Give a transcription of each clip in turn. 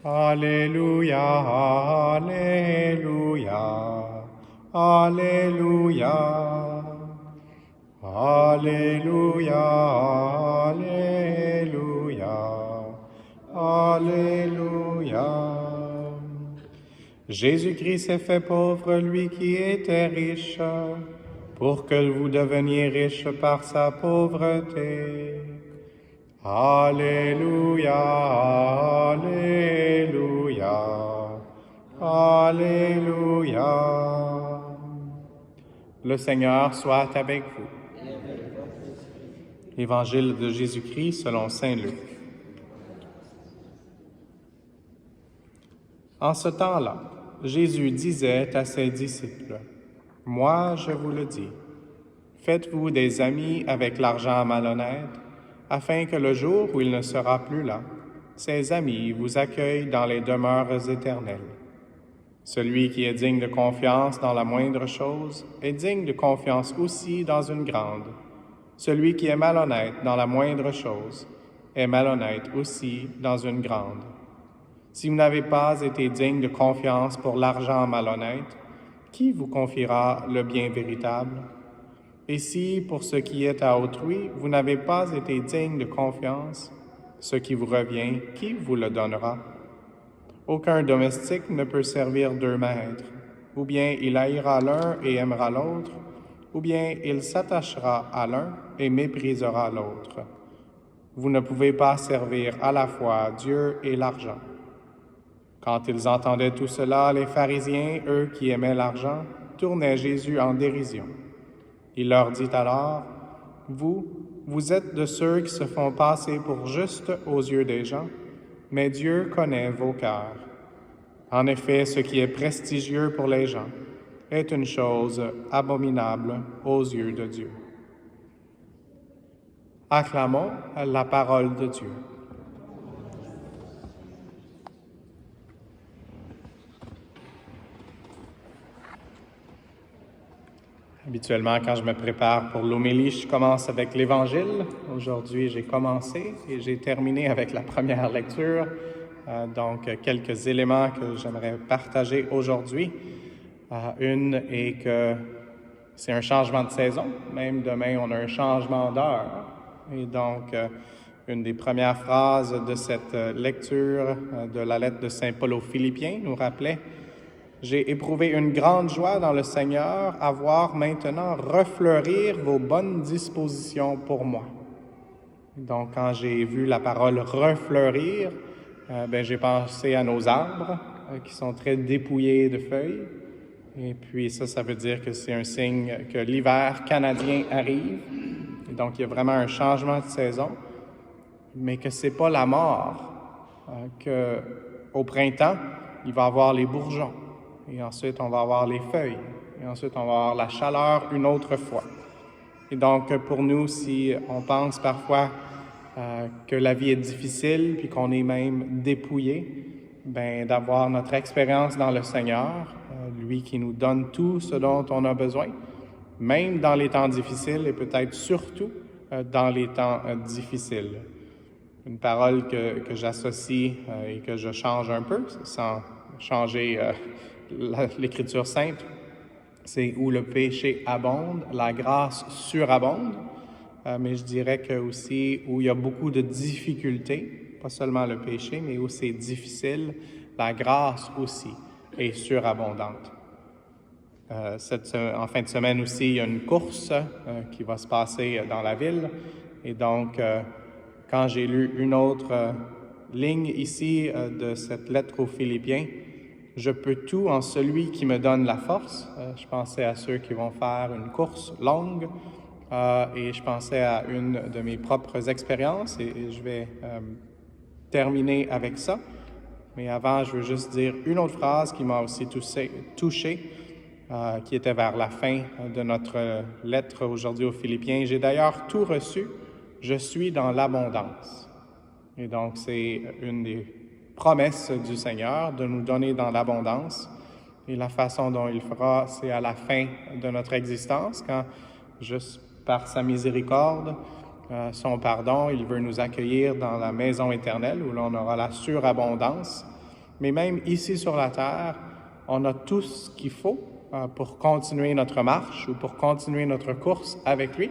Alléluia, Alléluia, Alléluia, Alléluia, Alléluia, Alléluia. Jésus-Christ s'est fait pauvre, lui qui était riche, pour que vous deveniez riches par sa pauvreté. Alléluia, Alléluia, Alléluia. Le Seigneur soit avec vous. Évangile de Jésus-Christ selon saint Luc. En ce temps-là, Jésus disait à ses disciples, « Moi, je vous le dis, faites-vous des amis avec l'argent malhonnête, afin que le jour où il ne sera plus là, ses amis vous accueillent dans les demeures éternelles. Celui qui est digne de confiance dans la moindre chose est digne de confiance aussi dans une grande. Celui qui est malhonnête dans la moindre chose est malhonnête aussi dans une grande. Si vous n'avez pas été digne de confiance pour l'argent malhonnête, qui vous confiera le bien véritable? Et si, pour ce qui est à autrui, vous n'avez pas été digne de confiance, ce qui vous revient, qui vous le donnera? Aucun domestique ne peut servir deux maîtres. Ou bien il haïra l'un et aimera l'autre, ou bien il s'attachera à l'un et méprisera l'autre. Vous ne pouvez pas servir à la fois Dieu et l'argent. Quand ils entendaient tout cela, les pharisiens, eux qui aimaient l'argent, tournaient Jésus en dérision. Il leur dit alors, « Vous êtes de ceux qui se font passer pour justes aux yeux des gens, mais Dieu connaît vos cœurs. En effet, ce qui est prestigieux pour les gens est une chose abominable aux yeux de Dieu. » Acclamons la parole de Dieu. Habituellement, quand je me prépare pour l'homélie, je commence avec l'Évangile. Aujourd'hui, j'ai commencé et j'ai terminé avec la première lecture. Donc, quelques éléments que j'aimerais partager aujourd'hui. Une est que c'est un changement de saison. Même demain, on a un changement d'heure. Et donc, une des premières phrases de cette lecture de la lettre de Saint Paul aux Philippiens nous rappelait « J'ai éprouvé une grande joie dans le Seigneur à voir maintenant refleurir vos bonnes dispositions pour moi. » Donc, quand j'ai vu la parole « refleurir », j'ai pensé à nos arbres qui sont très dépouillés de feuilles. Et puis ça veut dire que c'est un signe que l'hiver canadien arrive. Et donc, il y a vraiment un changement de saison, mais que c'est pas la mort, qu'au printemps, il va y avoir les bourgeons. Et ensuite, on va avoir les feuilles. Et ensuite, on va avoir la chaleur une autre fois. Et donc, pour nous, si on pense parfois que la vie est difficile, puis qu'on est même dépouillé, d'avoir notre expérience dans le Seigneur, lui qui nous donne tout ce dont on a besoin, même dans les temps difficiles et peut-être surtout dans les temps difficiles. Une parole que j'associe et que je change un peu, sans changer l'Écriture sainte, c'est où le péché abonde, la grâce surabonde, mais je dirais que aussi où il y a beaucoup de difficultés, pas seulement le péché, mais où c'est difficile, la grâce aussi est surabondante. En fin de semaine aussi, il y a une course qui va se passer dans la ville, et donc quand j'ai lu une autre ligne ici de cette lettre aux Philippiens, je peux tout en celui qui me donne la force. Je pensais à ceux qui vont faire une course longue et je pensais à une de mes propres expériences et je vais terminer avec ça. Mais avant, je veux juste dire une autre phrase qui m'a aussi touché, qui était vers la fin de notre lettre aujourd'hui aux Philippiens. « J'ai d'ailleurs tout reçu, je suis dans l'abondance. » Et donc, c'est une des promesses du Seigneur de nous donner dans l'abondance. Et la façon dont il fera, c'est à la fin de notre existence, quand, juste par sa miséricorde, son pardon, il veut nous accueillir dans la maison éternelle où l'on aura la surabondance. Mais même ici sur la terre, on a tout ce qu'il faut pour continuer notre marche ou pour continuer notre course avec lui.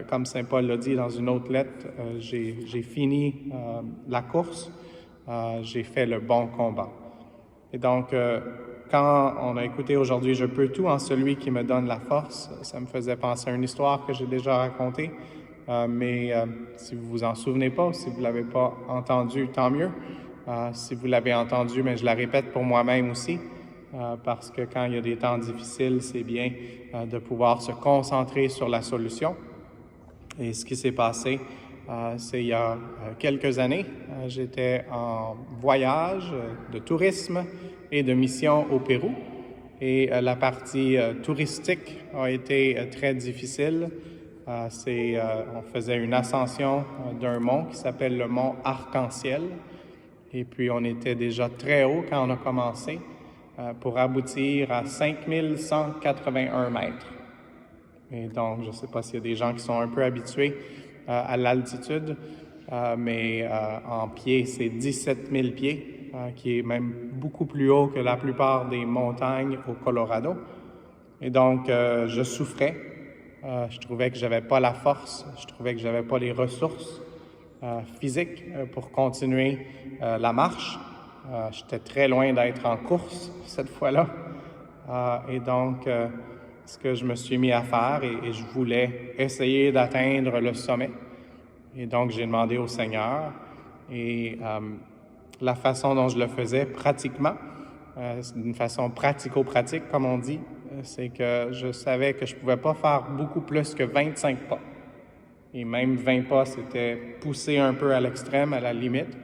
Comme Saint Paul l'a dit dans une autre lettre, j'ai fini la course, j'ai fait le bon combat. Et donc, quand on a écouté aujourd'hui « Je peux tout en celui qui me donne la force », ça me faisait penser à une histoire que j'ai déjà racontée, mais si vous vous en souvenez pas, si vous l'avez pas entendue, tant mieux. Si vous l'avez entendue, mais je la répète pour moi-même aussi, parce que quand il y a des temps difficiles, c'est bien de pouvoir se concentrer sur la solution. Et ce qui s'est passé, c'est il y a quelques années, j'étais en voyage de tourisme et de mission au Pérou. Et la partie touristique a été très difficile. On faisait une ascension d'un mont qui s'appelle le mont Arc-en-Ciel. Et puis, on était déjà très haut quand on a commencé pour aboutir à 5181 mètres. Et donc, je ne sais pas s'il y a des gens qui sont un peu habitués à l'altitude, mais en pied, c'est 17 000 pieds, qui est même beaucoup plus haut que la plupart des montagnes au Colorado. Et donc, je souffrais. Je trouvais que je n'avais pas la force, je trouvais que je n'avais pas les ressources physiques pour continuer la marche. J'étais très loin d'être en course cette fois-là. Et donc, ce que je me suis mis à faire, et je voulais essayer d'atteindre le sommet. Et donc, j'ai demandé au Seigneur. Et la façon dont je le faisais pratiquement, d'une façon pratico-pratique, comme on dit, c'est que je savais que je ne pouvais pas faire beaucoup plus que 25 pas. Et même 20 pas, c'était poussé un peu à l'extrême, à la limite.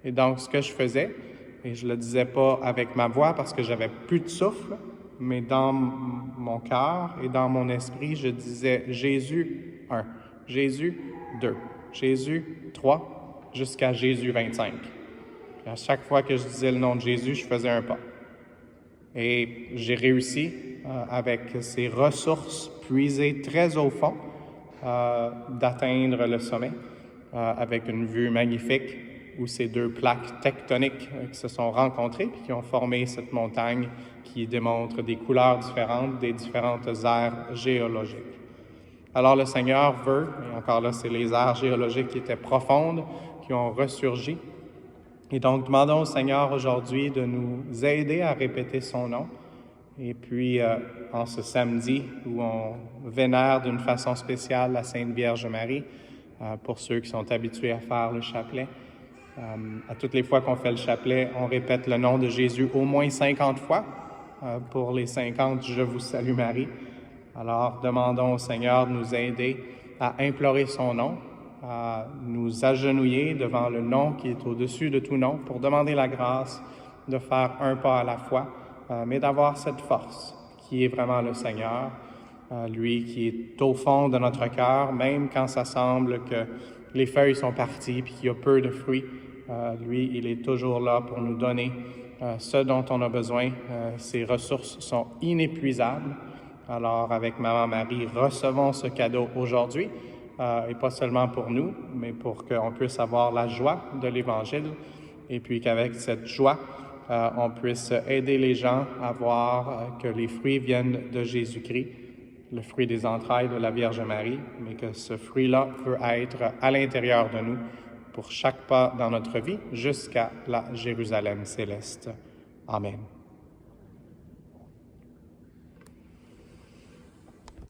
Et donc, ce que je faisais, et je ne le disais pas avec ma voix parce que j'avais plus de souffle, mais dans mon cœur et dans mon esprit, je disais Jésus 1, Jésus 2, Jésus 3, jusqu'à Jésus 25. Et à chaque fois que je disais le nom de Jésus, je faisais un pas. Et j'ai réussi, avec ces ressources puisées très au fond, d'atteindre le sommet, avec une vue magnifique où ces deux plaques tectoniques qui se sont rencontrées et qui ont formé cette montagne qui démontre des couleurs différentes des différentes aires géologiques. Alors le Seigneur veut, et encore là, c'est les aires géologiques qui étaient profondes, qui ont ressurgi. Et donc, demandons au Seigneur aujourd'hui de nous aider à répéter son nom. Et puis, en ce samedi où on vénère d'une façon spéciale la Sainte Vierge Marie, pour ceux qui sont habitués à faire le chapelet, à toutes les fois qu'on fait le chapelet, on répète le nom de Jésus au moins 50 fois. Pour les 50, je vous salue Marie. Alors, demandons au Seigneur de nous aider à implorer son nom, à nous agenouiller devant le nom qui est au-dessus de tout nom pour demander la grâce de faire un pas à la fois, mais d'avoir cette force qui est vraiment le Seigneur, lui qui est au fond de notre cœur, même quand ça semble que les feuilles sont parties et qu'il y a peu de fruits. Lui, il est toujours là pour nous donner ce dont on a besoin. Ses ressources sont inépuisables. Alors, avec Maman Marie, recevons ce cadeau aujourd'hui, et pas seulement pour nous, mais pour qu'on puisse avoir la joie de l'Évangile, et puis qu'avec cette joie, on puisse aider les gens à voir que les fruits viennent de Jésus-Christ, le fruit des entrailles de la Vierge Marie, mais que ce fruit-là peut être à l'intérieur de nous pour chaque pas dans notre vie jusqu'à la Jérusalem céleste. Amen.